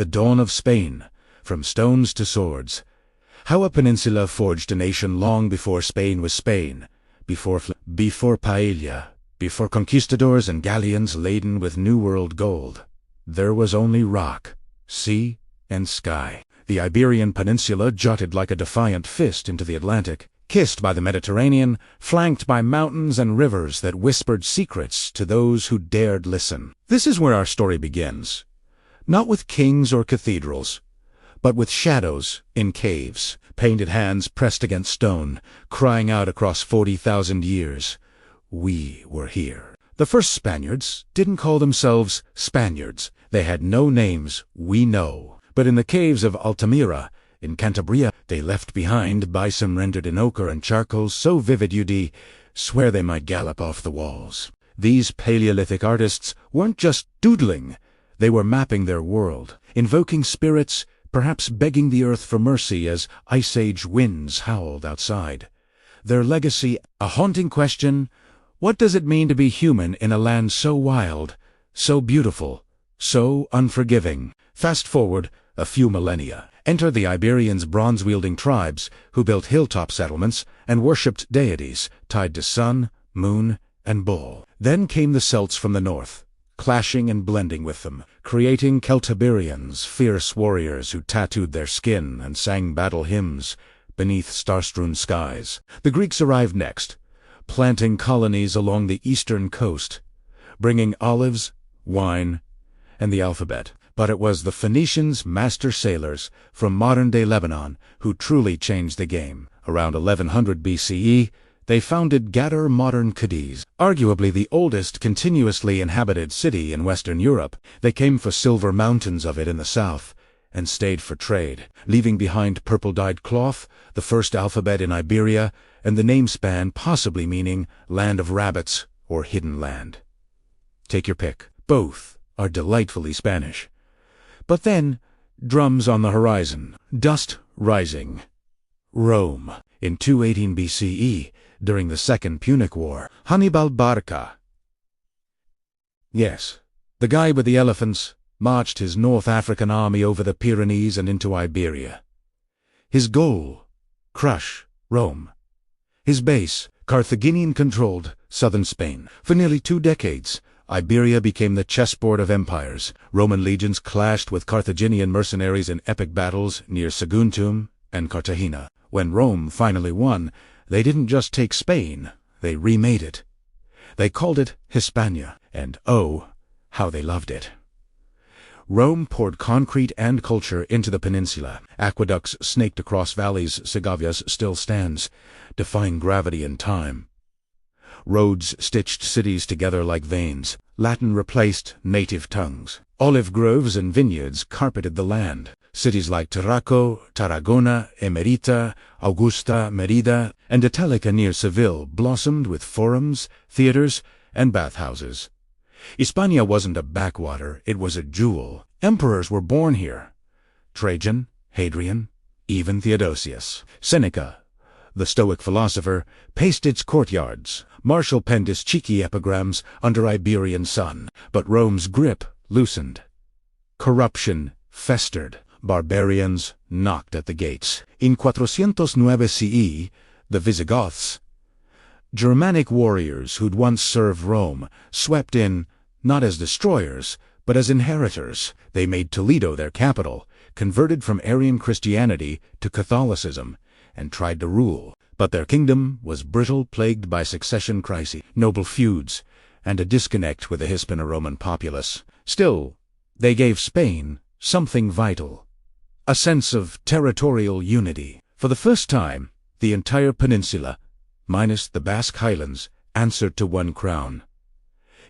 the dawn of Spain, from stones to swords. How a peninsula forged a nation long before Spain was Spain, before paella, before conquistadors and galleons laden with New World gold. There was only rock, sea, and sky. The Iberian Peninsula jutted like a defiant fist into the Atlantic, kissed by the Mediterranean, flanked by mountains and rivers that whispered secrets to those who dared listen. This is where our story begins. Not with kings or cathedrals, but with shadows in caves, painted hands pressed against stone, crying out across 40,000 years, "We were here." The first Spaniards didn't call themselves Spaniards. They had no names, we know. But in the caves of Altamira, in Cantabria, they left behind bison rendered in ochre and charcoal so vivid you'd swear they might gallop off the walls. These Paleolithic artists weren't just doodling, they were mapping their world, invoking spirits, perhaps begging the earth for mercy as Ice Age winds howled outside. Their legacy, a haunting question: what does it mean to be human in a land so wild, so beautiful, so unforgiving? Fast forward a few millennia. Enter the Iberians' bronze-wielding tribes who built hilltop settlements and worshipped deities tied to sun, moon, and bull. Then came the Celts from the north, clashing and blending with them, creating Celtiberians, fierce warriors who tattooed their skin and sang battle hymns beneath star-strewn skies. The Greeks arrived next, planting colonies along the eastern coast, bringing olives, wine, and the alphabet. But it was the Phoenicians, master sailors from modern-day Lebanon, who truly changed the game. Around 1100 BCE, they founded Gadar, modern Cadiz, arguably the oldest continuously inhabited city in Western Europe. They came for silver mountains of it in the south, and stayed for trade, leaving behind purple-dyed cloth, the first alphabet in Iberia, and the name span possibly meaning land of rabbits or hidden land. Take your pick. Both are delightfully Spanish. But then, drums on the horizon, dust rising. Rome, in 218 BCE, during the Second Punic War, Hannibal Barca. Yes, the guy with the elephants marched his North African army over the Pyrenees and into Iberia. His goal, crush Rome. His base, Carthaginian-controlled southern Spain. For nearly 2 decades, Iberia became the chessboard of empires. Roman legions clashed with Carthaginian mercenaries in epic battles near Saguntum and Cartagena. When Rome finally won, they didn't just take Spain, they remade it. They called it Hispania, and oh, how they loved it. Rome poured concrete and culture into the peninsula. Aqueducts snaked across valleys. Segavia's still stands, defying gravity and time. Roads stitched cities together like veins. Latin replaced native tongues. Olive groves and vineyards carpeted the land. Cities like Tarraco, Tarragona, Emerita, Augusta, Merida, and Italica near Seville blossomed with forums, theaters, and bathhouses. Hispania wasn't a backwater, it was a jewel. Emperors were born here. Trajan, Hadrian, even Theodosius. Seneca, the Stoic philosopher, paced its courtyards. Martial penned his cheeky epigrams under Iberian sun. But Rome's grip loosened. Corruption festered. Barbarians knocked at the gates. In 409 CE, the Visigoths, Germanic warriors who'd once served Rome, swept in not as destroyers, but as inheritors. They made Toledo their capital, converted from Arian Christianity to Catholicism, and tried to rule. But their kingdom was brittle, plagued by succession crises, noble feuds, and a disconnect with the Hispano-Roman populace. Still, they gave Spain something vital, a sense of territorial unity. For the first time, the entire peninsula, minus the Basque Highlands, answered to one crown.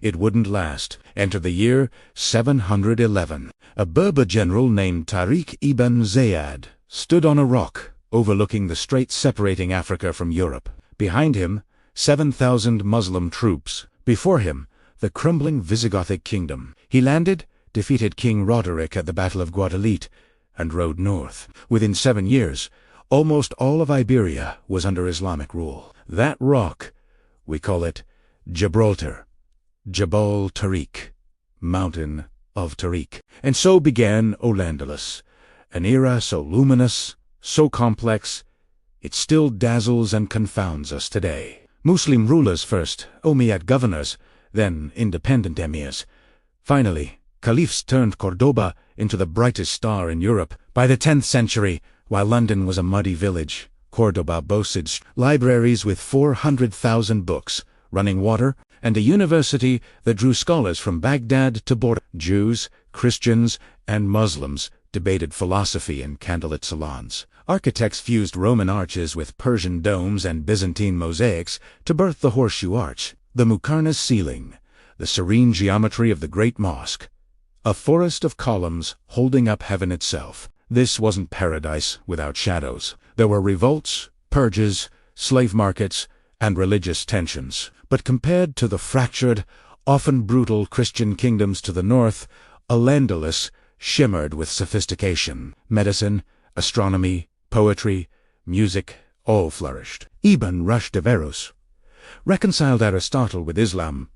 It wouldn't last. Enter the year 711. A Berber general named Tariq ibn Ziyad stood on a rock overlooking the strait separating Africa from Europe. Behind him, 7,000 Muslim troops. Before him, the crumbling Visigothic kingdom. He landed, defeated King Roderick at the Battle of Guadalete, and rode north. Within 7 years, almost all of Iberia was under Islamic rule. That rock, we call it Gibraltar, Jabal Tariq, mountain of Tariq. And so began Al-Andalus, an era so luminous, so complex, it still dazzles and confounds us today. Muslim rulers first, Umayyad governors, then independent emirs. Finally, caliphs turned Córdoba into the brightest star in Europe. By the 10th century, while London was a muddy village, Córdoba boasted libraries with 400,000 books, running water, and a university that drew scholars from Baghdad to Bordeaux. Jews, Christians, and Muslims debated philosophy in candlelit salons. Architects fused Roman arches with Persian domes and Byzantine mosaics to birth the horseshoe arch, the muqarnas ceiling, the serene geometry of the Great Mosque, a forest of columns holding up heaven itself. This wasn't paradise without shadows. There were revolts, purges, slave markets, and religious tensions. But compared to the fractured, often brutal Christian kingdoms to the north, Al-Andalus shimmered with sophistication. Medicine, astronomy, poetry, music, all flourished. Ibn Rushd of Eros reconciled Aristotle with Islam.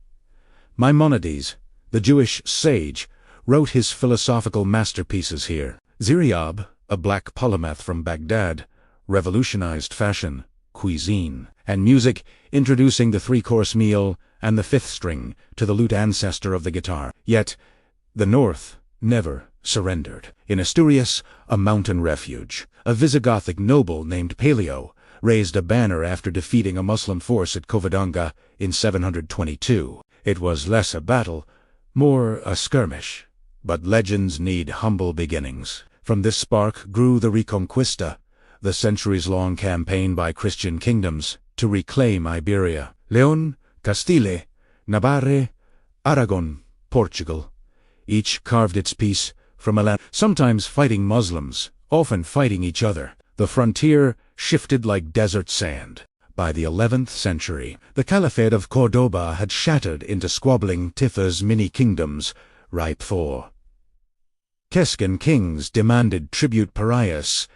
Maimonides, the Jewish sage, wrote his philosophical masterpieces here. Ziryab, a black polymath from Baghdad, revolutionized fashion, cuisine, and music, introducing the three-course meal and the fifth string to the lute ancestor of the guitar. Yet, the north never surrendered. In Asturias, a mountain refuge, a Visigothic noble named Paleo raised a banner after defeating a Muslim force at Covadonga in 722. It was less a battle, more a skirmish. But legends need humble beginnings. From this spark grew the Reconquista, the centuries-long campaign by Christian kingdoms to reclaim Iberia. Leon, Castile, Navarre, Aragon, Portugal. Each carved its piece from a land, sometimes fighting Muslims, often fighting each other. The frontier shifted like desert sand. By the 11th century, the Caliphate of Córdoba had shattered into squabbling Tifas mini-kingdoms, ripe for Kescan kings demanded tribute pariahs,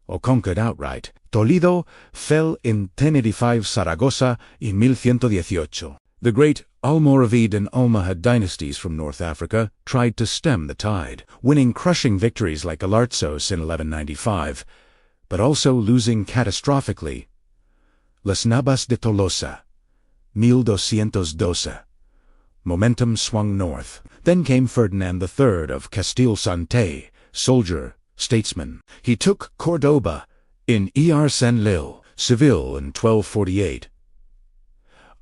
or conquered outright. Toledo fell in 1085, Saragossa in 1118. The great Almoravid and Almohad dynasties from North Africa tried to stem the tide, winning crushing victories like Alartzos in 1195, but also losing catastrophically. Las Navas de Tolosa, 1212. Momentum swung north. Then came Ferdinand III of Castile-Sante, soldier, statesman. He took Córdoba in Senlil, Seville in 1248.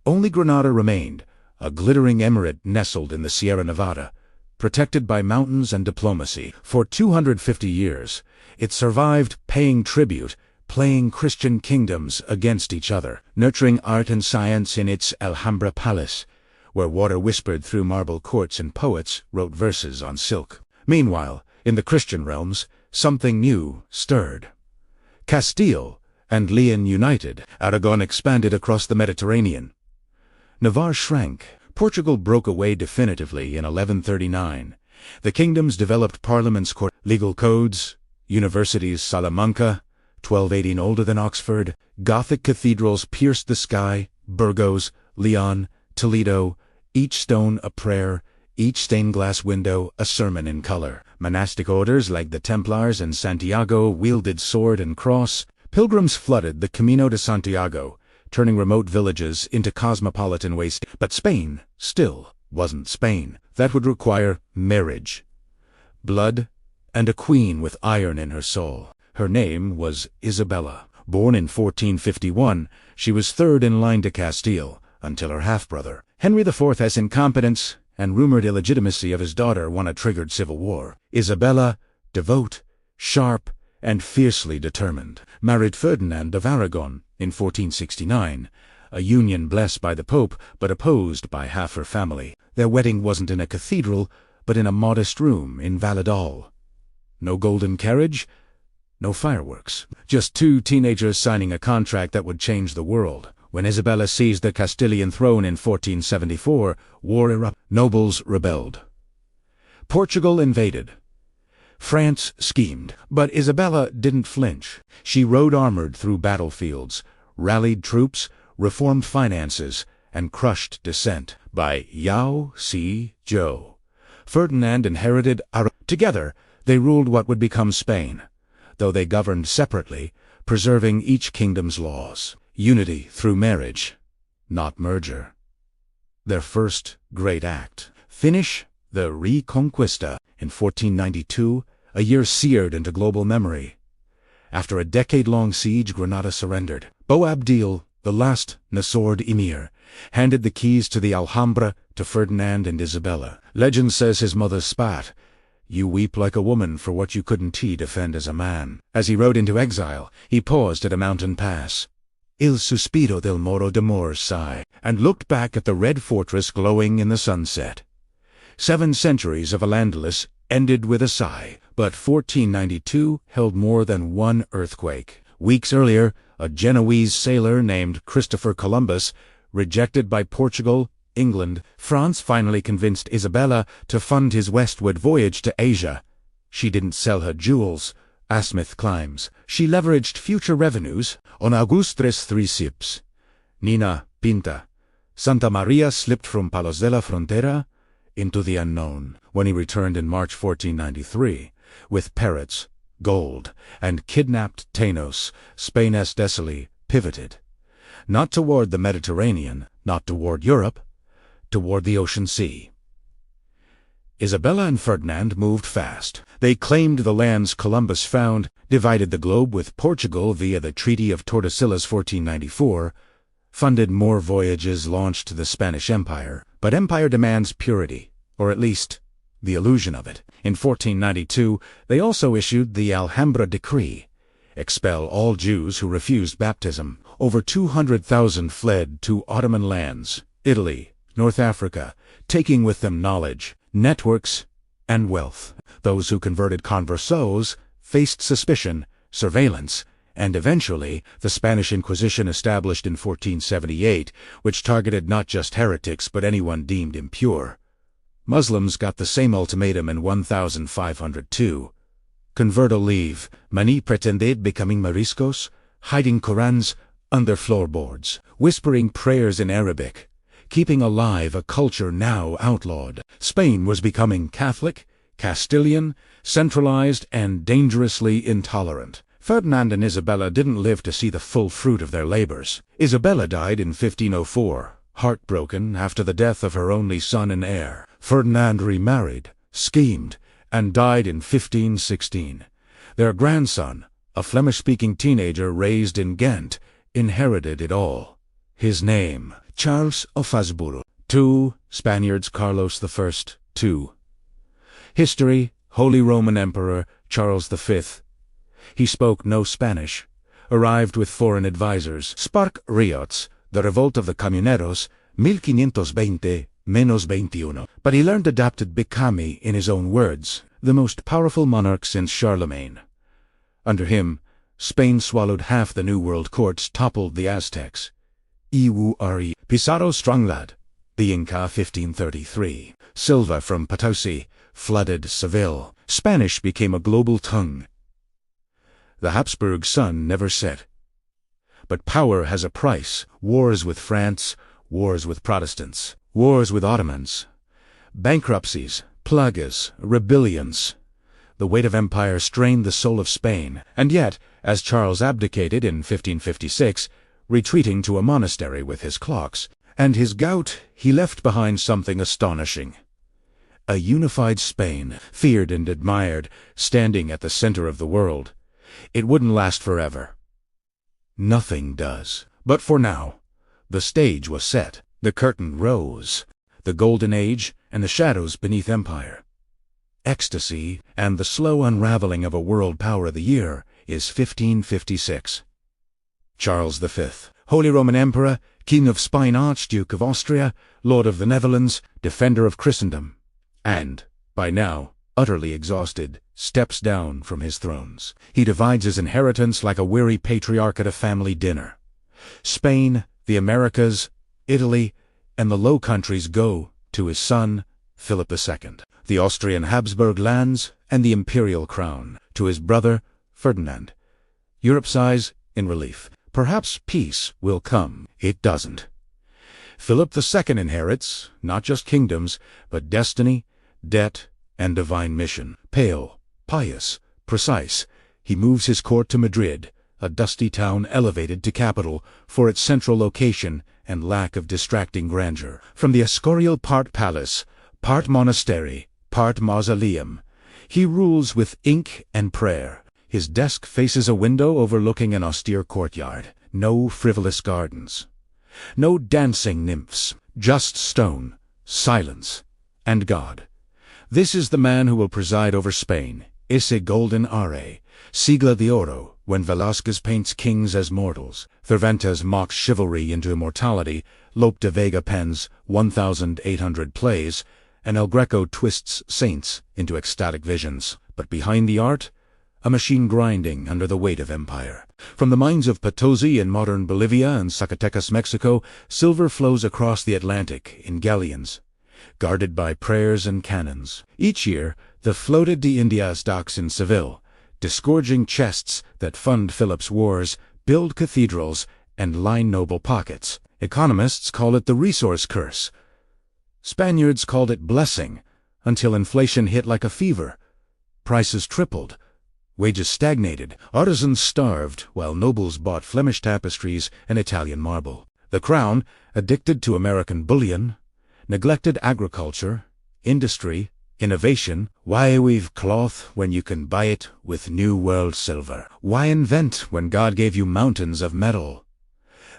Only Granada remained, a glittering emirate nestled in the Sierra Nevada, protected by mountains and diplomacy. For 250 years, it survived paying tribute, playing Christian kingdoms against each other, nurturing art and science in its Alhambra palace, where water whispered through marble courts and poets wrote verses on silk. Meanwhile, in the Christian realms, something new stirred. Castile and Leon united. Aragon expanded across the Mediterranean. Navarre shrank. Portugal broke away definitively in 1139. The kingdoms developed parliaments, legal codes, universities. Salamanca, 1218, older than Oxford. Gothic cathedrals pierced the sky. Burgos, Leon, Toledo, each stone a prayer, each stained glass window a sermon in color. Monastic orders like the Templars and Santiago wielded sword and cross. Pilgrims flooded the Camino de Santiago, turning remote villages into cosmopolitan waste. But Spain still wasn't Spain. That would require marriage, blood, and a queen with iron in her soul. Her name was Isabella. Born in 1451, she was third in line to Castile, until her half-brother, Henry IV's incompetence and rumored illegitimacy of his daughter won a triggered civil war. Isabella, devout, sharp, and fiercely determined, married Ferdinand of Aragon in 1469, a union blessed by the Pope but opposed by half her family. Their wedding wasn't in a cathedral, but in a modest room in Valladolid. No golden carriage, no fireworks. Just two teenagers signing a contract that would change the world. When Isabella seized the Castilian throne in 1474, war erupted. Nobles rebelled. Portugal invaded. France schemed. But Isabella didn't flinch. She rode armored through battlefields, rallied troops, reformed finances, and crushed dissent. By Yao Si Zhou, Ferdinand inherited Armada. Together, they ruled what would become Spain, though they governed separately, preserving each kingdom's laws. Unity through marriage, not merger. Their first great act. Finish the Reconquista in 1492, a year seared into global memory. After a decade-long siege, Granada surrendered. Boabdil, the last Nasrid emir, handed the keys to the Alhambra to Ferdinand and Isabella. Legend says his mother spat, "You weep like a woman for what you couldn't defend as a man." As he rode into exile, he paused at a mountain pass. Il suspiro del Moro d'Amor sigh, and looked back at the red fortress glowing in the sunset. 7 centuries of Andalus ended with a sigh, but 1492 held more than one earthquake. Weeks earlier, a Genoese sailor named Christopher Columbus, rejected by Portugal, England, France finally convinced Isabella to fund his westward voyage to Asia. She didn't sell her jewels, Asmith climbs. She leveraged future revenues on Augustres 3 ships. Nina, Pinta, Santa Maria slipped from Palos de la Frontera into the unknown. When he returned in March 1493, with parrots, gold, and kidnapped Tainos, Spain's Decili pivoted. Not toward the Mediterranean, not toward Europe, toward the ocean sea. Isabella and Ferdinand moved fast. They claimed the lands Columbus found, divided the globe with Portugal via the Treaty of Tordesillas 1494, funded more voyages launched to the Spanish Empire. But empire demands purity, or at least the illusion of it. In 1492, they also issued the Alhambra Decree: expel all Jews who refused baptism. Over 200,000 fled to Ottoman lands, Italy, North Africa, taking with them knowledge, networks, and wealth. Those who converted conversos faced suspicion, surveillance, and eventually the Spanish Inquisition established in 1478, which targeted not just heretics but anyone deemed impure. Muslims got the same ultimatum in 1502. Convert or leave, many pretended becoming moriscos, hiding Korans under floorboards, whispering prayers in Arabic, keeping alive a culture now outlawed. Spain was becoming Catholic, Castilian, centralized, and dangerously intolerant. Ferdinand and Isabella didn't live to see the full fruit of their labors. Isabella died in 1504, heartbroken after the death of her only son and heir. Ferdinand remarried, schemed, and died in 1516. Their grandson, a Flemish-speaking teenager raised in Ghent, inherited it all. His name, Charles of Habsburg. 2. Spaniards, Carlos I. 2. History, Holy Roman Emperor Charles V. He spoke no Spanish, arrived with foreign advisors. Spark Riots, the revolt of the Comuneros, 1520-21. But he learned adapted Bicami in his own words, the most powerful monarch since Charlemagne. Under him, Spain swallowed half the New World courts, toppled the Aztecs. Iwuri Pizarro Stronglad, the Inca 1533. Silva from Potosi flooded Seville. Spanish became a global tongue. The Habsburg sun never set. But power has a price. Wars with France, wars with Protestants, wars with Ottomans, bankruptcies, plagues, rebellions. The weight of empire strained the soul of Spain, and yet, as Charles abdicated in 1556, retreating to a monastery with his clocks and his gout, he left behind something astonishing. A unified Spain, feared and admired, standing at the center of the world. It wouldn't last forever. Nothing does. But for now, the stage was set. The curtain rose. The golden age and the shadows beneath empire. Ecstasy and the slow unraveling of a world power of the year is 1556. Charles V, Holy Roman Emperor, King of Spain, Archduke of Austria, Lord of the Netherlands, defender of Christendom, and, by now, utterly exhausted, steps down from his thrones. He divides his inheritance like a weary patriarch at a family dinner. Spain, the Americas, Italy, and the Low Countries go to his son, Philip II. The Austrian Habsburg lands and the imperial crown to his brother, Ferdinand. Europe sighs in relief. Perhaps peace will come. It doesn't. Philip II inherits, not just kingdoms, but destiny, debt, and divine mission. Pale, pious, precise, he moves his court to Madrid, a dusty town elevated to capital for its central location and lack of distracting grandeur. From the Escorial part palace, part monastery, part mausoleum, he rules with ink and prayer. His desk faces a window overlooking an austere courtyard. No frivolous gardens. No dancing nymphs. Just stone, silence, and God. This is the man who will preside over Spain. Ese golden are, sigla de oro, when Velazquez paints kings as mortals. Cervantes mocks chivalry into immortality. Lope de Vega pens 1,800 plays, and El Greco twists saints into ecstatic visions. But behind the art, a machine grinding under the weight of empire. From the mines of Potosi in modern Bolivia and Zacatecas, Mexico, silver flows across the Atlantic in galleons, guarded by prayers and cannons. Each year, the Flota de Indias docks in Seville, disgorging chests that fund Philip's wars, build cathedrals, and line noble pockets. Economists call it the resource curse. Spaniards called it blessing, until inflation hit like a fever. Prices tripled. Wages stagnated, artisans starved, while nobles bought Flemish tapestries and Italian marble. The crown, addicted to American bullion, neglected agriculture, industry, innovation. Why weave cloth when you can buy it with New World silver? Why invent when God gave you mountains of metal?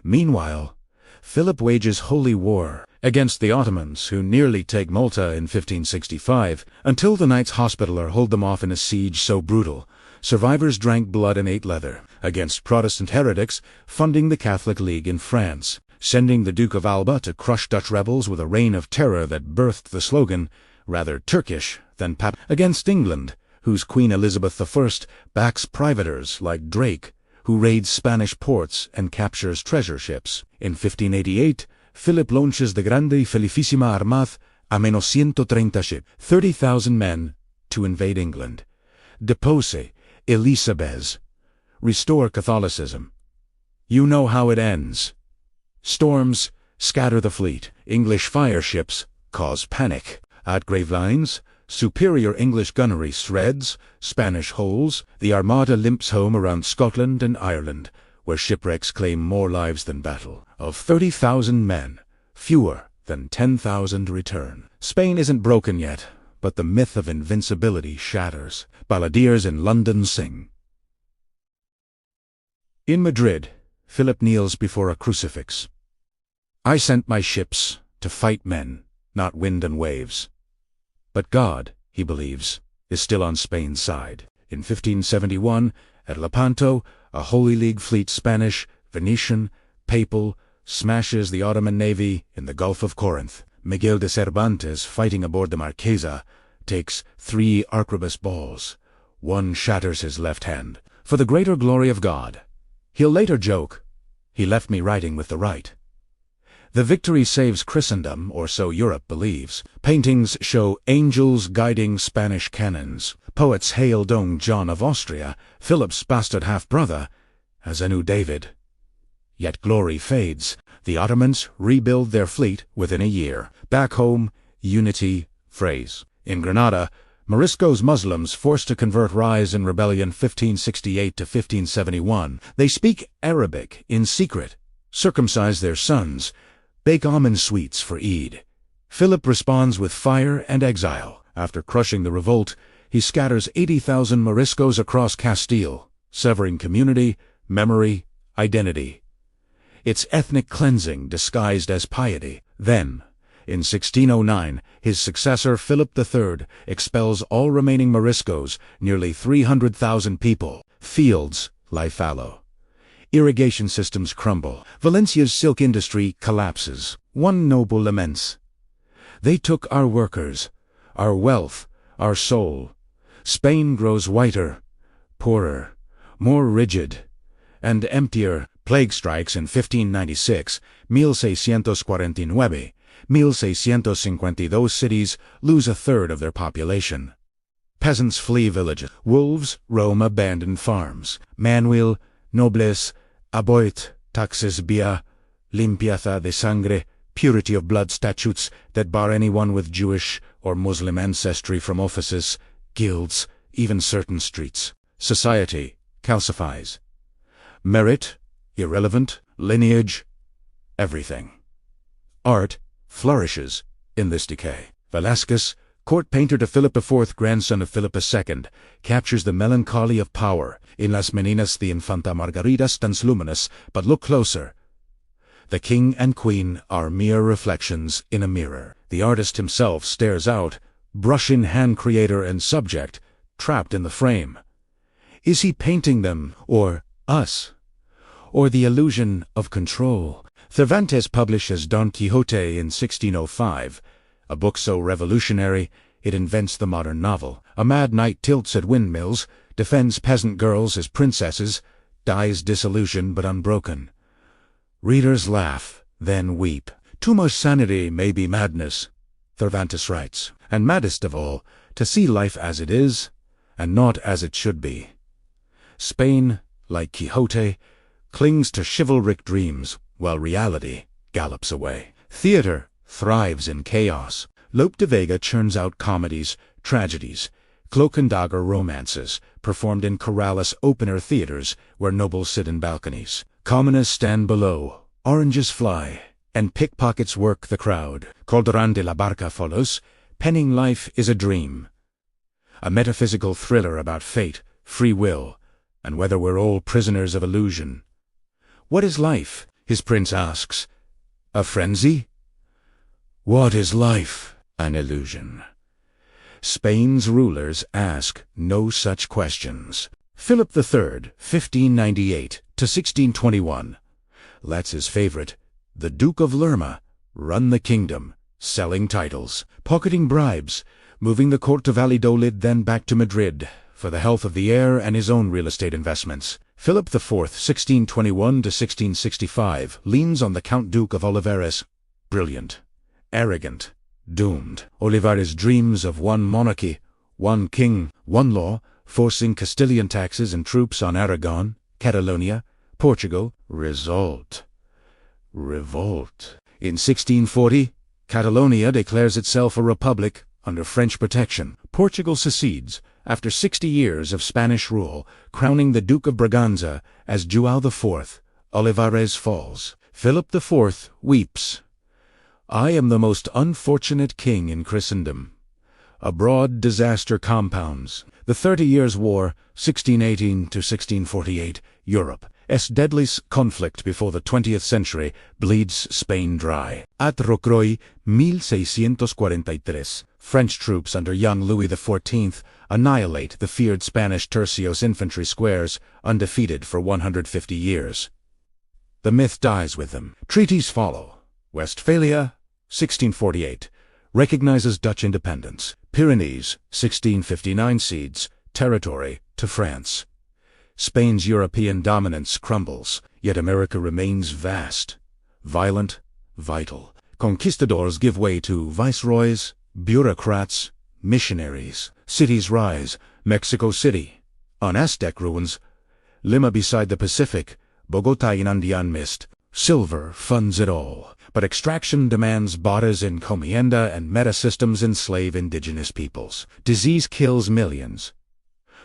Meanwhile, Philip wages holy war against the Ottomans, who nearly take Malta in 1565, until the Knights Hospitaller hold them off in a siege so brutal. Survivors drank blood and ate leather, against Protestant heretics, funding the Catholic League in France, sending the Duke of Alba to crush Dutch rebels with a reign of terror that birthed the slogan, rather Turkish than Pap, against England, whose Queen Elizabeth I backs privateers like Drake, who raids Spanish ports and captures treasure ships. In 1588, Philip launches the Grande y Felicissima Armada a menos 130 ships, 30,000 men, to invade England. Depose Elizabeth. Restore Catholicism. You know how it ends. Storms scatter the fleet. English fire ships cause panic. At Gravelines, superior English gunnery shreds Spanish holes. The Armada limps home around Scotland and Ireland, where shipwrecks claim more lives than battle. Of 30,000 men, fewer than 10,000 return. Spain isn't broken yet, but the myth of invincibility shatters. Balladeers in London sing. In Madrid, Philip kneels before a crucifix. I sent my ships to fight men, not wind and waves. But God, he believes, is still on Spain's side. In 1571, at Lepanto, a Holy League fleet, Spanish, Venetian, Papal, smashes the Ottoman navy in the Gulf of Corinth. Miguel de Cervantes, fighting aboard the Marquesa, takes 3 arquebus balls. One shatters his left hand. For the greater glory of God. He'll later joke, he left me writing with the right. The victory saves Christendom, or so Europe believes. Paintings show angels guiding Spanish cannons. Poets hail Don John of Austria, Philip's bastard half-brother, as a new David. Yet glory fades. The Ottomans rebuild their fleet within a year. Back home, unity phrase. In Granada, Morisco's Muslims forced to convert rise in rebellion 1568 to 1571. They speak Arabic in secret, circumcise their sons, bake almond sweets for Eid. Philip responds with fire and exile. After crushing the revolt, he scatters 80,000 Moriscos across Castile, severing community, memory, identity. It's ethnic cleansing disguised as piety. Then, in 1609, his successor Philip III expels all remaining Moriscos, nearly 300,000 people. Fields lie fallow. Irrigation systems crumble. Valencia's silk industry collapses. One noble laments. They took our workers, our wealth, our soul. Spain grows whiter, poorer, more rigid, and emptier. Plague strikes in 1596, 1649. 1652 cities lose a third of their population. Peasants flee villages. Wolves roam abandoned farms. Manuel, nobles, aboit, taxes via, limpieza de sangre, purity of blood statutes that bar anyone with Jewish or Muslim ancestry from offices, guilds, even certain streets. Society calcifies. Merit, irrelevant, lineage, everything. Art flourishes in this decay. Velazquez, court painter to Philip IV, grandson of Philip II, captures the melancholy of power. In Las Meninas the Infanta Margarita stands luminous, but look closer. The king and queen are mere reflections in a mirror. The artist himself stares out, brush in hand, creator and subject, trapped in the frame. Is he painting them, or us? Or the illusion of control? Cervantes publishes Don Quixote in 1605, a book so revolutionary it invents the modern novel. A mad knight tilts at windmills, defends peasant girls as princesses, dies disillusioned but unbroken. Readers laugh, then weep. Too much sanity may be madness, Cervantes writes, and maddest of all, to see life as it is, and not as it should be. Spain, like Quixote, clings to chivalric dreams, while reality gallops away. Theater thrives in chaos. Lope de Vega churns out comedies, tragedies, cloak and dagger romances, performed in Corrales open-air theaters where nobles sit in balconies. Commoners stand below, oranges fly, and pickpockets work the crowd. Calderon de la Barca follows. Penning life is a dream, a metaphysical thriller about fate, free will, and whether we're all prisoners of illusion. What is life? His prince asks. A frenzy? What is life? An illusion. Spain's rulers ask no such questions. Philip III, 1598 to 1621, lets his favorite, the Duke of Lerma, run the kingdom, selling titles, pocketing bribes, moving the court to Valladolid, then back to Madrid, for the health of the heir and his own real estate investments. Philip IV, 1621 to 1665, leans on the Count Duke of Olivares, brilliant, arrogant, doomed. Olivares dreams of one monarchy, one king, one law, forcing Castilian taxes and troops on Aragon, Catalonia, Portugal. Result. Revolt. In 1640, Catalonia declares itself a republic under French protection. Portugal secedes after 60 years of Spanish rule, crowning the Duke of Braganza as João IV. Olivares falls. Philip IV weeps. I am the most unfortunate king in Christendom. Abroad disaster compounds. The 30 Years' War, 1618 to 1648, Europe. Deadliest conflict before the 20th century bleeds Spain dry. At Rocroi, 1643, French troops under young Louis XIV annihilate the feared Spanish tercios infantry squares, undefeated for 150 years. The myth dies with them. Treaties follow. Westphalia, 1648, recognizes Dutch independence. Pyrenees, 1659, cedes territory to France. Spain's European dominance crumbles, yet America remains vast, violent, vital. Conquistadors give way to viceroys, bureaucrats, missionaries. Cities rise. Mexico City, on Aztec ruins. Lima beside the Pacific. Bogotá in Andean mist. Silver funds it all, but extraction demands botas and encomienda, and meta-systems enslave indigenous peoples. Disease kills millions.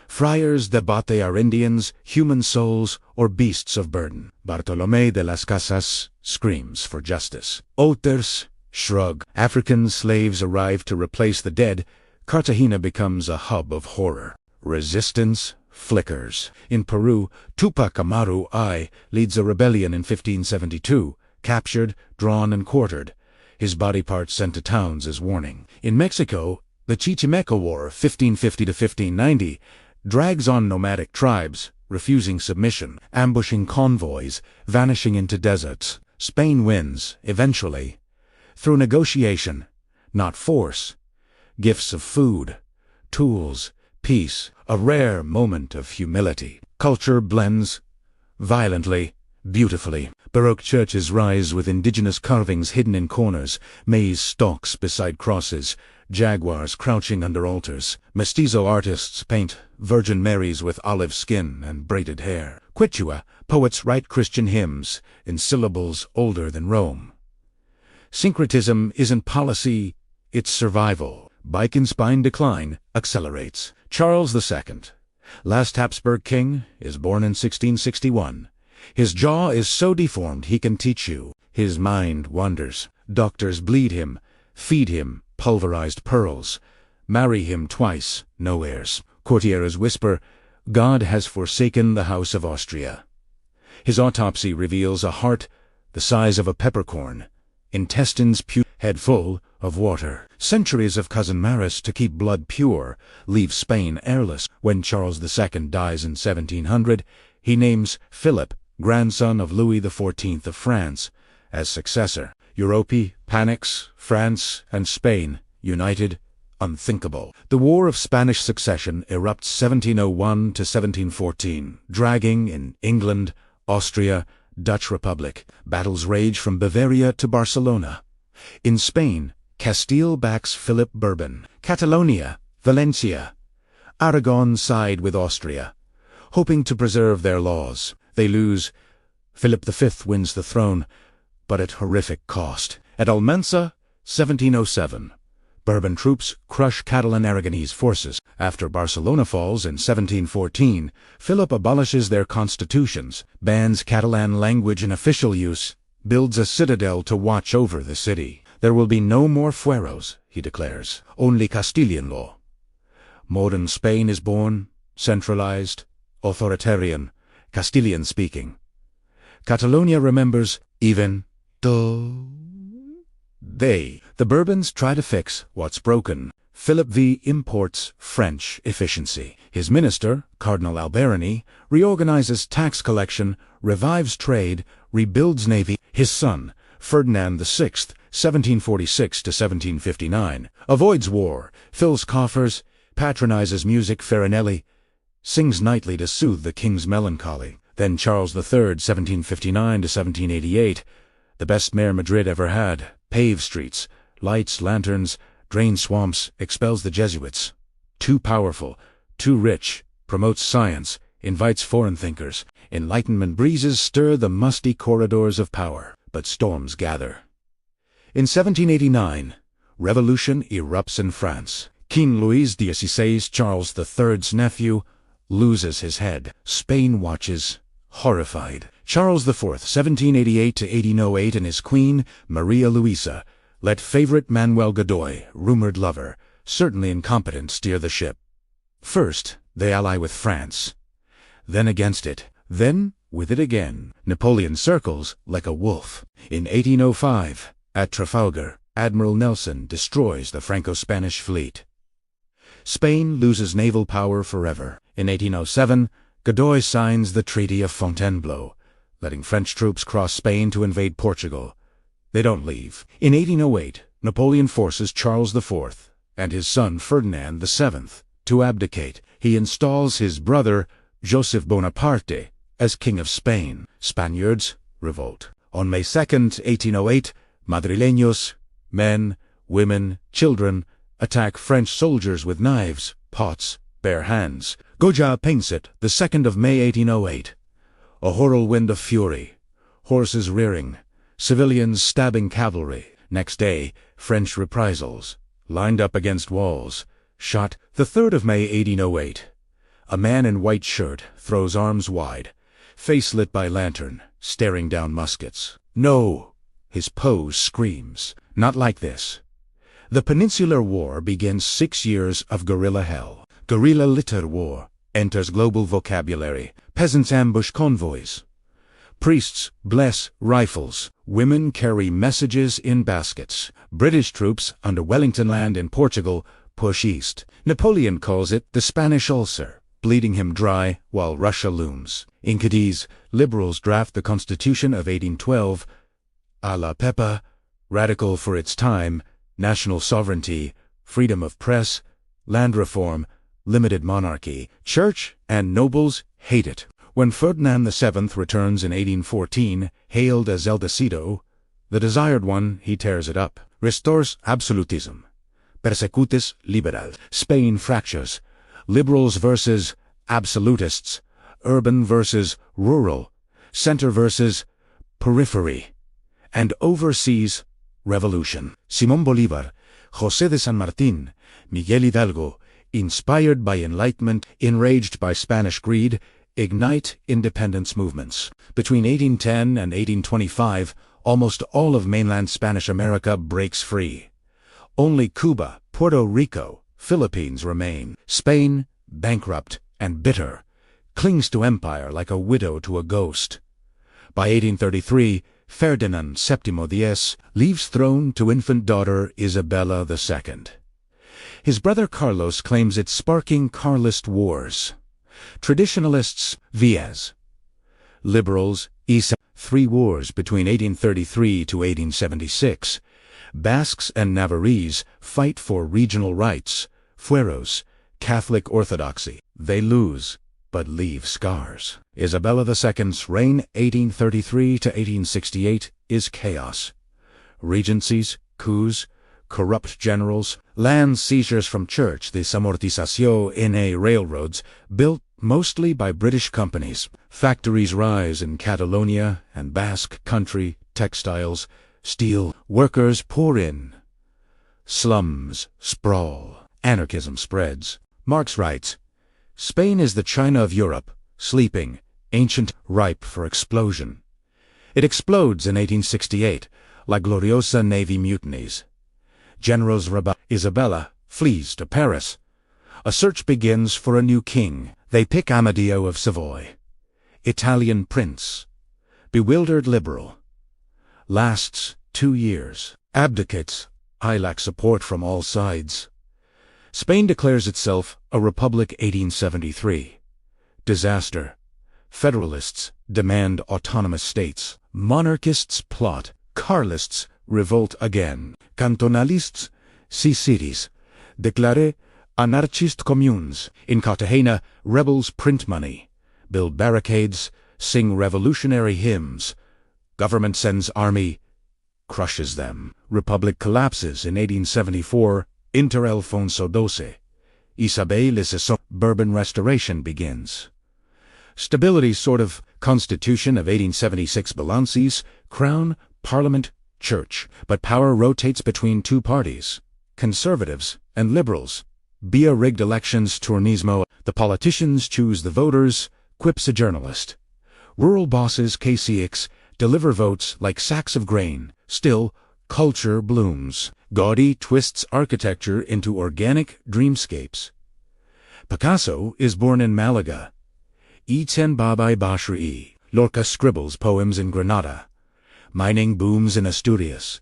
Friars that bought they are Indians, human souls, or beasts of burden. Bartolomé de las Casas screams for justice. Outers shrug. African slaves arrive to replace the dead. Cartagena becomes a hub of horror. Resistance flickers. In Peru, Tupac Amaru I leads a rebellion in 1572, captured, drawn, and quartered. His body parts sent to towns as warning. In Mexico, the Chichimeca War, 1550 to 1590, drags on nomadic tribes, refusing submission, ambushing convoys, vanishing into deserts. Spain wins, eventually, through negotiation, not force. Gifts of food, tools, peace, a rare moment of humility. Culture blends violently, beautifully. Baroque churches rise with indigenous carvings hidden in corners, maize stalks beside crosses, jaguars crouching under altars. Mestizo artists paint Virgin Marys with olive skin and braided hair. Quichua poets write Christian hymns in syllables older than Rome. Syncretism isn't policy, it's survival. Byzantine decline accelerates. Charles II, last Habsburg king, is born in 1661. His jaw is so deformed he can teach you. His mind wanders. Doctors bleed him, feed him pulverized pearls, marry him twice, no heirs. Courtiers whisper, God has forsaken the House of Austria. His autopsy reveals a heart the size of a peppercorn, intestines head full of water. Centuries of cousin Maris to keep blood pure leave Spain heirless. When Charles II dies in 1700, he names Philip, grandson of Louis XIV of France, as successor. Europe panics, France and Spain, united, unthinkable. The War of Spanish Succession erupts 1701 to 1714, dragging in England, Austria, Dutch Republic. Battles rage from Bavaria to Barcelona. In Spain, Castile backs Philip Bourbon. Catalonia, Valencia, Aragon side with Austria, hoping to preserve their laws. They lose. Philip V wins the throne, but at horrific cost. At Almansa, 1707, Bourbon troops crush Catalan-Aragonese forces. After Barcelona falls in 1714, Philip abolishes their constitutions, bans Catalan language in official use, builds a citadel to watch over the city. There will be no more fueros, he declares, only Castilian law. Modern Spain is born, centralized, authoritarian, Castilian-speaking. Catalonia remembers, even though the Bourbons try to fix what's broken. Philip V imports French efficiency. His minister, Cardinal Alberoni, reorganizes tax collection, revives trade, rebuilds navy. His son, Ferdinand VI, 1746 to 1759, avoids war, fills coffers, patronizes music. Farinelli sings nightly to soothe the king's melancholy. Then Charles III, 1759 to 1788, the best mayor Madrid ever had, paves streets, lights lanterns, drains swamps, expels the Jesuits. Too powerful, too rich, promotes science, invites foreign thinkers. Enlightenment breezes stir the musty corridors of power, but storms gather. In 1789, revolution erupts in France. King Louis XVI, Charles III's nephew, loses his head. Spain watches, horrified. Charles IV, 1788 to 1808, and his queen, Maria Luisa, let favorite Manuel Godoy, rumored lover, certainly incompetent, steer the ship. First, they ally with France, then against it, then with it again. Napoleon circles like a wolf. In 1805, at Trafalgar, Admiral Nelson destroys the Franco-Spanish fleet. Spain loses naval power forever. In 1807, Godoy signs the Treaty of Fontainebleau, letting French troops cross Spain to invade Portugal. They don't leave. In 1808, Napoleon forces Charles IV and his son Ferdinand VII to abdicate. He installs his brother, Joseph Bonaparte, as King of Spain. Spaniards revolt. On May 2, 1808, Madrileños, men, women, children, attack French soldiers with knives, pots, bare hands. Goya paints it, the 2nd of May 1808. A whirlwind of fury, horses rearing, civilians stabbing cavalry. Next day, French reprisals, lined up against walls, shot. The 3rd of May 1808. A man in white shirt throws arms wide, face lit by lantern, staring down muskets. No! His pose screams. Not like this. The Peninsular War begins 6 years of guerrilla hell. Guerrilla litter war enters global vocabulary. Peasants ambush convoys. Priests bless rifles. Women carry messages in baskets. British troops under Wellington Land in Portugal push east. Napoleon calls it the Spanish ulcer, bleeding him dry while Russia looms. In Cadiz, liberals draft the Constitution of 1812, a la Pepa, radical for its time, national sovereignty, freedom of press, land reform, limited monarchy. Church and nobles hate it. When Ferdinand VII returns in 1814, hailed as El Decido, the desired one, he tears it up. Restores absolutism. Persecutis liberal. Spain fractures. Liberals versus absolutists. Urban versus rural. Center versus periphery. And overseas Revolution. Simón Bolívar, José de San Martín, Miguel Hidalgo, inspired by Enlightenment, enraged by Spanish greed, ignite independence movements. Between 1810 and 1825, almost all of mainland Spanish America breaks free. Only Cuba, Puerto Rico, Philippines remain. Spain, bankrupt and bitter, clings to empire like a widow to a ghost. By 1833, Ferdinand Septimo Díaz leaves throne to infant daughter Isabella II. His brother Carlos claims it, sparking Carlist wars. Traditionalists, Víez. Liberals, Isa. 3 wars between 1833 to 1876. Basques and Navarrese fight for regional rights. Fueros, Catholic orthodoxy. They lose, but leave scars. Isabella II's reign, 1833 to 1868, is chaos. Regencies, coups, corrupt generals, land seizures from church, desamortización en railroads, built mostly by British companies. Factories rise in Catalonia and Basque country, textiles, steel. Workers pour in. Slums sprawl. Anarchism spreads. Marx writes, Spain is the China of Europe, sleeping, ancient, ripe for explosion. It explodes in 1868, La Gloriosa Navy mutinies. Generals rebel. Isabella flees to Paris. A search begins for a new king. They pick Amadeo of Savoy. Italian prince. Bewildered liberal. Lasts 2 years. Abdicates. I lack support from all sides. Spain declares itself a republic, 1873. Disaster. Federalists demand autonomous states. Monarchists plot. Carlists revolt again. Cantonalists see cities. Declare anarchist communes. In Cartagena, rebels print money, build barricades, sing revolutionary hymns. Government sends army, crushes them. Republic collapses in 1874. Inter Alfonso XII. Isabel le Sesson. Bourbon restoration begins. Stability sort of. Constitution of 1876 balances, crown, parliament, church. But power rotates between 2 parties, conservatives and liberals. Via rigged elections, turnismo. The politicians choose the voters, quips a journalist. Rural bosses, KCX, deliver votes like sacks of grain. Still, culture blooms. Gaudí twists architecture into organic dreamscapes. Picasso is born in Malaga. Etienne Babai Bashri. Lorca scribbles poems in Granada. Mining booms in Asturias.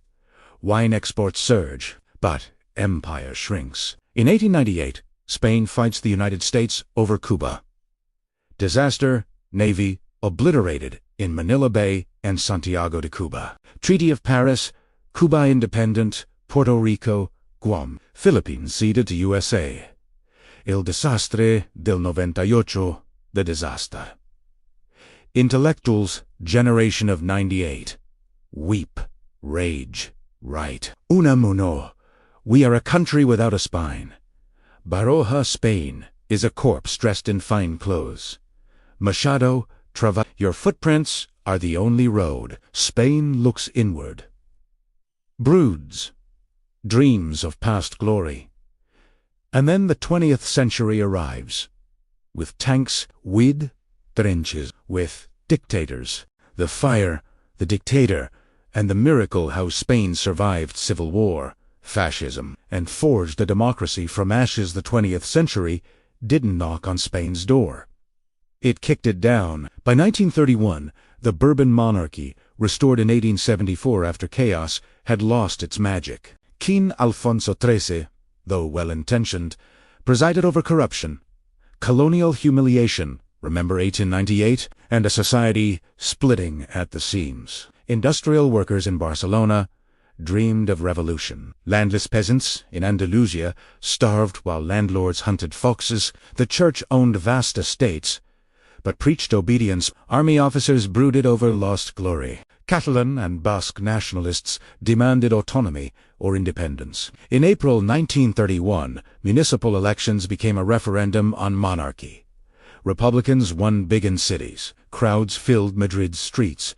Wine exports surge, but empire shrinks. In 1898, Spain fights the United States over Cuba. Disaster, navy, obliterated in Manila Bay and Santiago de Cuba. Treaty of Paris, Cuba independent, Puerto Rico, Guam, Philippines ceded to USA. El desastre del 98, the disaster. Intellectuals, generation of 98. Weep, rage, write. Unamuno, we are a country without a spine. Baroja, Spain, is a corpse dressed in fine clothes. Machado, your footprints are the only road. Spain looks inward. Broods, dreams of past glory. And then the 20th century arrives, with tanks, with trenches, with dictators, the fire, the dictator, and the miracle how Spain survived civil war, fascism, and forged a democracy from ashes. The 20th century didn't knock on Spain's door. It kicked it down. By 1931, the Bourbon monarchy, restored in 1874 after chaos, had lost its magic. King Alfonso XIII, though well-intentioned, presided over corruption, colonial humiliation, remember 1898, and a society splitting at the seams. Industrial workers in Barcelona dreamed of revolution. Landless peasants in Andalusia starved while landlords hunted foxes. The church owned vast estates, but preached obedience. Army officers brooded over lost glory. Catalan and Basque nationalists demanded autonomy or independence. In April 1931, municipal elections became a referendum on monarchy. Republicans won big in cities. Crowds filled Madrid's streets.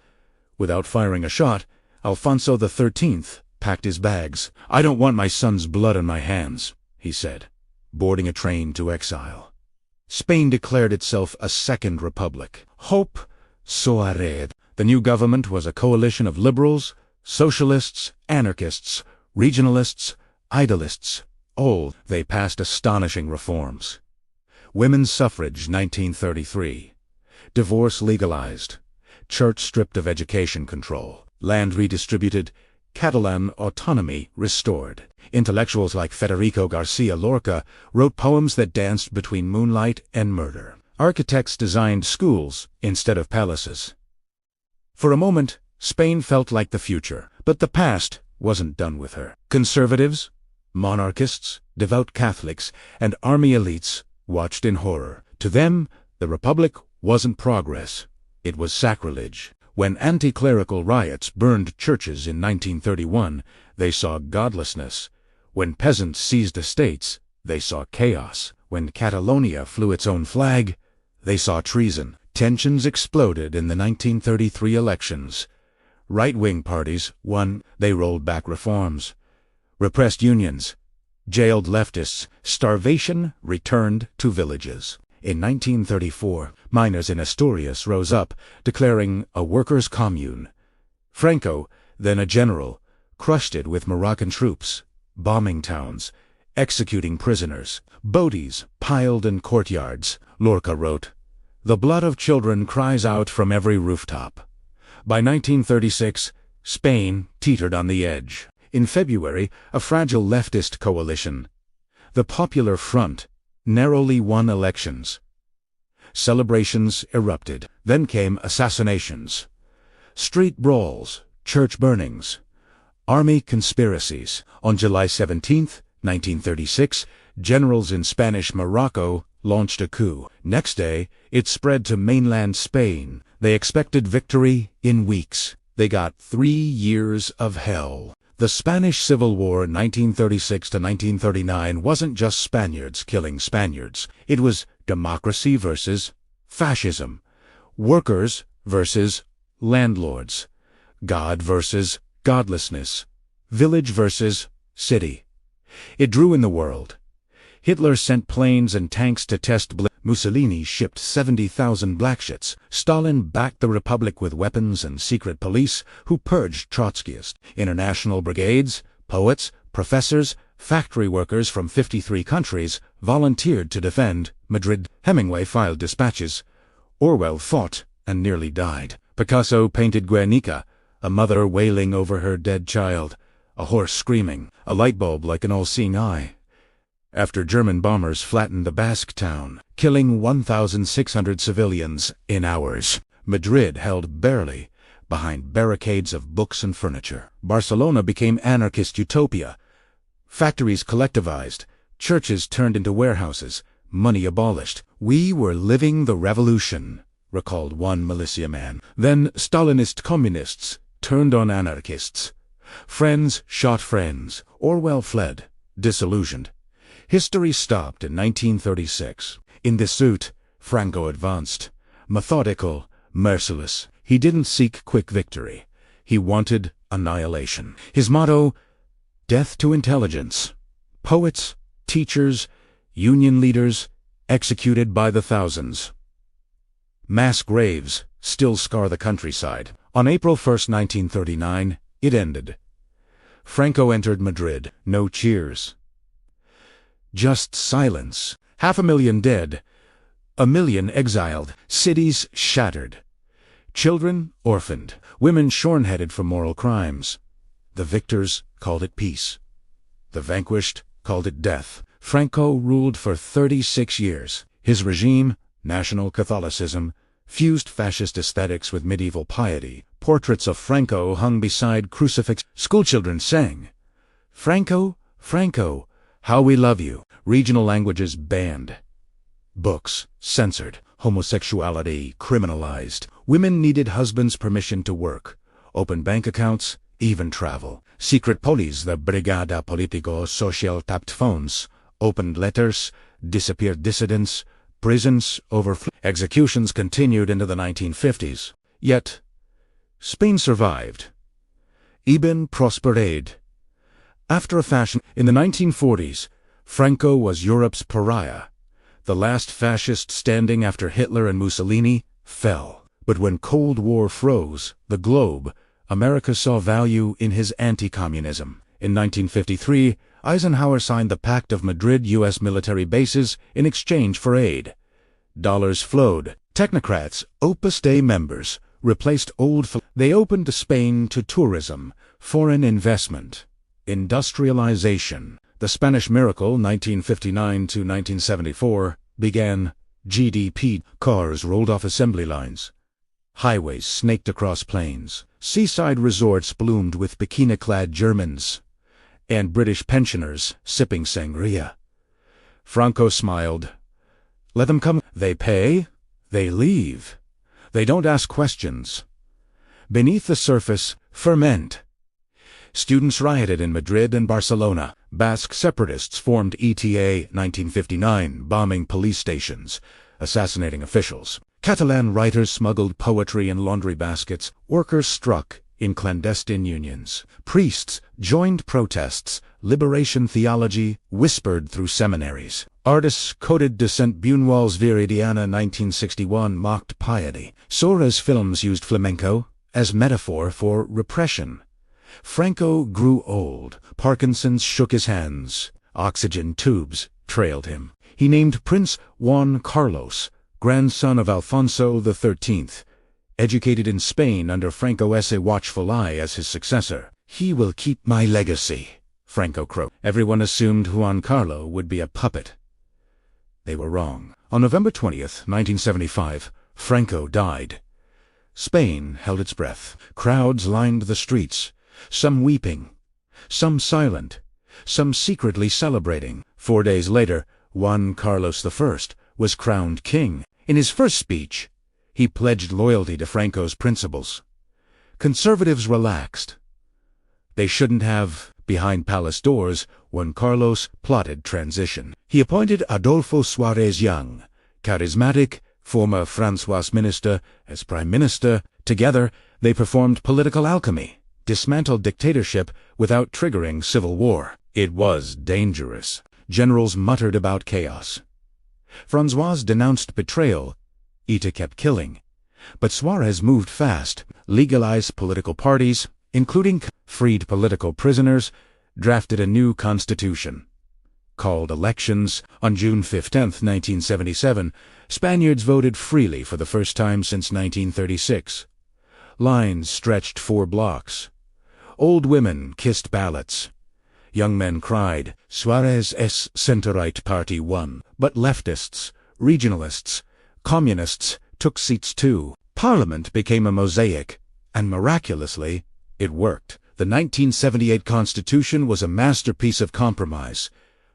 Without firing a shot, Alfonso XIII packed his bags. "I don't want my son's blood on my hands," he said, boarding a train to exile. Spain declared itself a second republic. Hope soared. The new government was a coalition of liberals, socialists, anarchists, regionalists, idealists. All they passed astonishing reforms. Women's suffrage 1933. Divorce legalized. Church stripped of education control. Land redistributed. Catalan autonomy restored. Intellectuals like Federico Garcia Lorca wrote poems that danced between moonlight and murder. Architects designed schools instead of palaces. For a moment, Spain felt like the future, but the past wasn't done with her. Conservatives, monarchists, devout Catholics, and army elites watched in horror. To them, the Republic wasn't progress. It was sacrilege. When anti-clerical riots burned churches in 1931, they saw godlessness. When peasants seized estates, they saw chaos. When Catalonia flew its own flag, they saw treason. Tensions exploded in the 1933 elections. Right-wing parties won. They rolled back reforms. Repressed unions, jailed leftists. Starvation returned to villages. In 1934, miners in Asturias rose up, declaring a workers' commune. Franco, then a general, crushed it with Moroccan troops, bombing towns, executing prisoners. Bodies piled in courtyards. Lorca wrote, "The blood of children cries out from every rooftop." By 1936, Spain teetered on the edge. In February, a fragile leftist coalition, the Popular Front, narrowly won elections. Celebrations erupted. Then came assassinations, street brawls, church burnings, army conspiracies. On July 17, 1936, generals in Spanish Morocco launched a coup. Next day, it spread to mainland Spain. They expected victory in weeks. They got 3 years of hell. The Spanish Civil War 1936 to 1939 wasn't just Spaniards killing Spaniards. It was democracy versus fascism, workers versus landlords, God versus godlessness, village versus city. It drew in the world. Hitler sent planes and tanks to test Mussolini shipped 70,000 blackships. Stalin backed the Republic with weapons and secret police who purged Trotskyists. International brigades, poets, professors, factory workers from 53 countries volunteered to defend Madrid. Hemingway filed dispatches. Orwell fought and nearly died. Picasso painted Guernica, a mother wailing over her dead child, a horse screaming, a light bulb like an all-seeing eye. After German bombers flattened the Basque town, killing 1,600 civilians in hours, Madrid held barely behind barricades of books and furniture. Barcelona became anarchist utopia. Factories collectivized, churches turned into warehouses, money abolished. "We were living the revolution," recalled one militiaman. Then Stalinist communists turned on anarchists. Friends shot friends. Orwell fled, disillusioned. History stopped in 1936. In this suit, Franco advanced. Methodical, merciless. He didn't seek quick victory. He wanted annihilation. His motto, death to intelligence. Poets, teachers, union leaders, executed by the thousands. Mass graves still scar the countryside. On April 1, 1939, it ended. Franco entered Madrid. No cheers. Just silence. 500,000 dead. 1 million exiled. Cities shattered. Children orphaned. Women shorn-headed for moral crimes. The victors called it peace. The vanquished called it death. Franco ruled for 36 years. His regime, National Catholicism, fused fascist aesthetics with medieval piety. Portraits of Franco hung beside crucifix. Schoolchildren sang, "Franco, Franco, how we love you." Regional languages banned. Books censored. Homosexuality criminalized. Women needed husbands' permission to work. Open bank accounts, even travel. Secret police, the Brigada Politico-Social, tapped phones, opened letters, disappeared dissidents. Prisons overflowed. Executions continued into the 1950s. Yet, Spain survived. Ibn prospered. After a fashion, in the 1940s, Franco was Europe's pariah. The last fascist standing after Hitler and Mussolini fell. But when Cold War froze the globe, America saw value in his anti-communism. In 1953, Eisenhower signed the Pact of Madrid U.S. military bases in exchange for aid. Dollars flowed. Technocrats, Opus Dei members, replaced they opened Spain to tourism, foreign investment, industrialization. The Spanish Miracle, 1959 to 1974, began. GDP. Cars rolled off assembly lines. Highways snaked across plains. Seaside resorts bloomed with bikini-clad Germans and British pensioners sipping sangria. Franco smiled. Let them come. They pay. They leave. They don't ask questions. Beneath the surface, ferment. Students rioted in Madrid and Barcelona. Basque separatists formed ETA 1959, bombing police stations, assassinating officials. Catalan writers smuggled poetry in laundry baskets. Workers struck in clandestine unions. Priests joined protests. Liberation theology whispered through seminaries. Artists quoted de Saint-Bunoir's Viridiana 1961 mocked piety. Suarez films used flamenco as metaphor for repression. Franco grew old. Parkinson's shook his hands. Oxygen tubes trailed him. He named Prince Juan Carlos, grandson of Alfonso XIII, educated in Spain under Franco's watchful eye, as his successor. He will keep my legacy, Franco croaked. Everyone assumed Juan Carlo would be a puppet. They were wrong. On November 20th, 1975, Franco died. Spain held its breath. Crowds lined the streets. Some weeping, some silent, some secretly celebrating. 4 days later, Juan Carlos I was crowned king. In his first speech, he pledged loyalty to Franco's principles. Conservatives relaxed. They shouldn't have. Behind palace doors, Juan Carlos plotted transition. He appointed Adolfo Suarez Young, charismatic, former François minister, as prime minister. Together, they performed political alchemy. Dismantled dictatorship without triggering civil war. It was dangerous. Generals muttered about chaos. François denounced betrayal. Ita kept killing. But Suarez moved fast, legalized political parties, including freed political prisoners, drafted a new constitution. Called elections. On June 15, 1977, Spaniards voted freely for the first time since 1936. Lines stretched 4 blocks. Old women kissed ballots. Young men cried. Suarez's center-right party won. But leftists, regionalists, communists took seats too. Parliament became a mosaic, and miraculously, it worked. The 1978 Constitution was a masterpiece of compromise.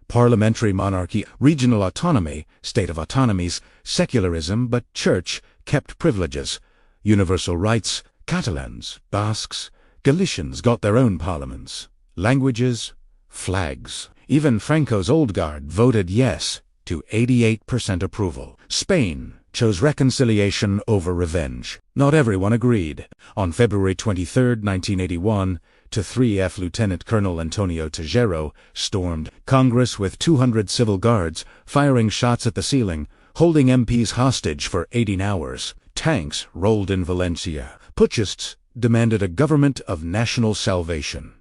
Parliamentary monarchy, regional autonomy, state of autonomies, secularism, but church kept privileges. Universal rights. Catalans, Basques, Galicians got their own parliaments. Languages, flags. Even Franco's old guard voted yes to 88% approval. Spain chose reconciliation over revenge. Not everyone agreed. On February 23, 1981, to 3F Lieutenant Colonel Antonio Tejero stormed Congress with 200 civil guards, firing shots at the ceiling, holding MPs hostage for 18 hours. Tanks rolled in Valencia. Putschists demanded a government of national salvation.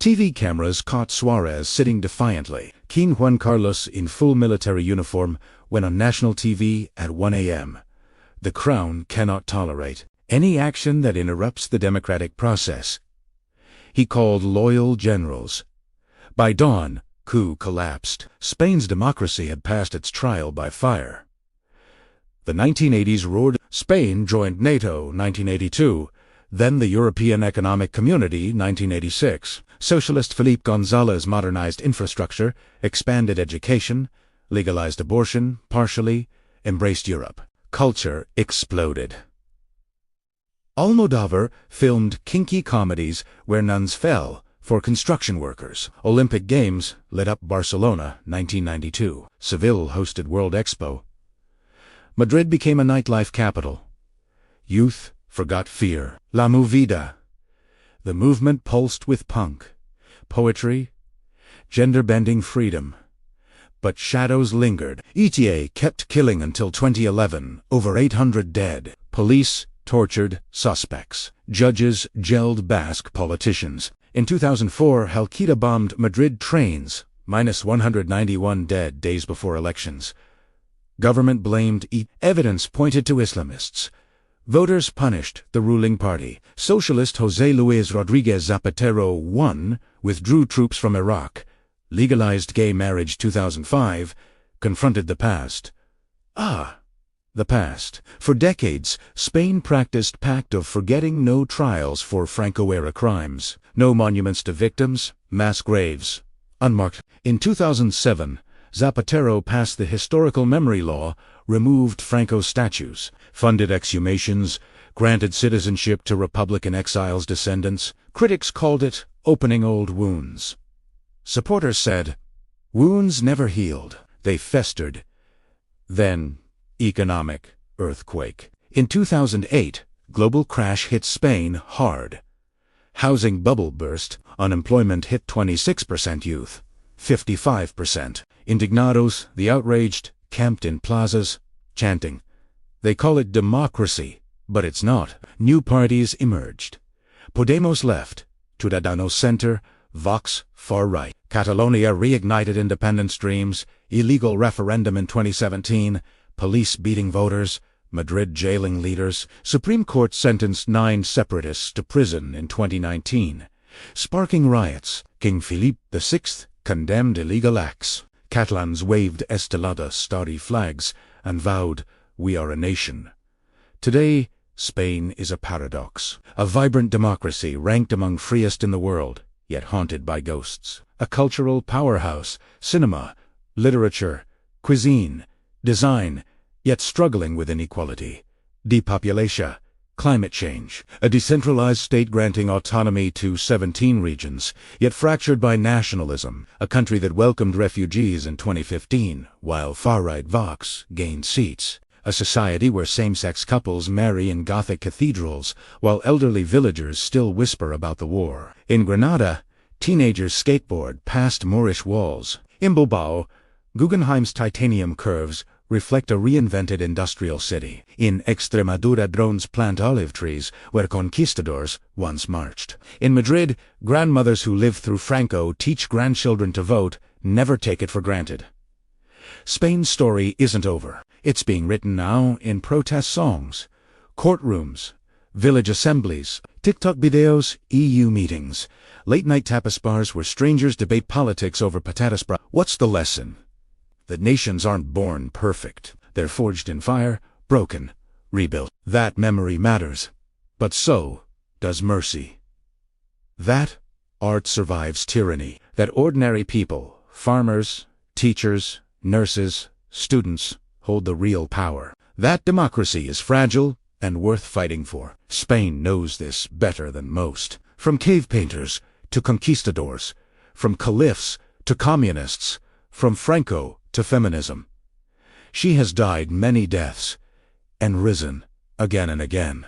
TV cameras caught Suarez sitting defiantly. King Juan Carlos in full military uniform went on national TV at 1 a.m. The crown cannot tolerate any action that interrupts the democratic process. He called loyal generals. By dawn, coup collapsed. Spain's democracy had passed its trial by fire. The 1980s roared. Spain joined NATO 1982, then the European Economic Community 1986. Socialist Felipe González modernized infrastructure, expanded education, legalized abortion, partially, embraced Europe. Culture exploded. Almodovar filmed kinky comedies where nuns fell for construction workers. Olympic Games lit up Barcelona 1992. Seville hosted World Expo. Madrid became a nightlife capital. Youth forgot fear. La Movida. The movement pulsed with punk. poetry, gender-bending freedom. But shadows lingered. ETA kept killing until 2011, over 800 dead. Police tortured suspects. Judges jailed Basque politicians. In 2004, Al-Qaeda bombed Madrid trains, minus 191 dead days before elections. Government blamed evidence pointed to Islamists. Voters punished the ruling party. Socialist José Luis Rodríguez Zapatero won, withdrew troops from Iraq, legalized gay marriage 2005, confronted the past. The past. For decades, Spain practiced pact of forgetting, no trials for Franco-era crimes, no monuments to victims, mass graves, unmarked. In 2007, Zapatero passed the historical memory law, removed Franco statues, funded exhumations, granted citizenship to Republican exiles' descendants. Critics called it opening old wounds. Supporters said, wounds never healed, they festered. Then, economic earthquake. In 2008, global crash hit Spain hard. Housing bubble burst, unemployment hit 26%, youth 55%. Indignados, the outraged, camped in plazas, chanting. They call it democracy, but it's not. New parties emerged. Podemos left, Ciudadanos center, Vox far right. Catalonia reignited independence dreams, illegal referendum in 2017, police beating voters, Madrid jailing leaders. Supreme Court sentenced 9 separatists to prison in 2019. Sparking riots, King Philip VI condemned illegal acts. Catalans waved Estelada starry flags and vowed, we are a nation. Today, Spain is a paradox. A vibrant democracy ranked among freest in the world, yet haunted by ghosts. A cultural powerhouse, cinema, literature, cuisine, design, yet struggling with inequality. Depopulation, climate change. A decentralized state granting autonomy to 17 regions, yet fractured by nationalism. A country that welcomed refugees in 2015, while far-right Vox gained seats. A society where same-sex couples marry in Gothic cathedrals, while elderly villagers still whisper about the war. In Granada, teenagers skateboard past Moorish walls. In Bilbao, Guggenheim's titanium curves reflect a reinvented industrial city. In Extremadura, drones plant olive trees where conquistadors once marched. In Madrid, grandmothers who lived through Franco teach grandchildren to vote, never take it for granted. Spain's story isn't over. It's being written now in protest songs, courtrooms, village assemblies, TikTok videos, EU meetings, late-night tapas bars where strangers debate politics over patatas bras. What's the lesson? That nations aren't born perfect. They're forged in fire, broken, rebuilt. That memory matters. But so does mercy. That art survives tyranny. That ordinary people, farmers, teachers, nurses, students, hold the real power. That democracy is fragile and worth fighting for. Spain knows this better than most. From cave painters to conquistadors, from caliphs to communists, from Franco to feminism. She has died many deaths and risen again and again.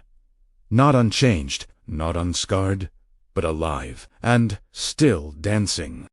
Not unchanged, not unscarred, but alive and still dancing.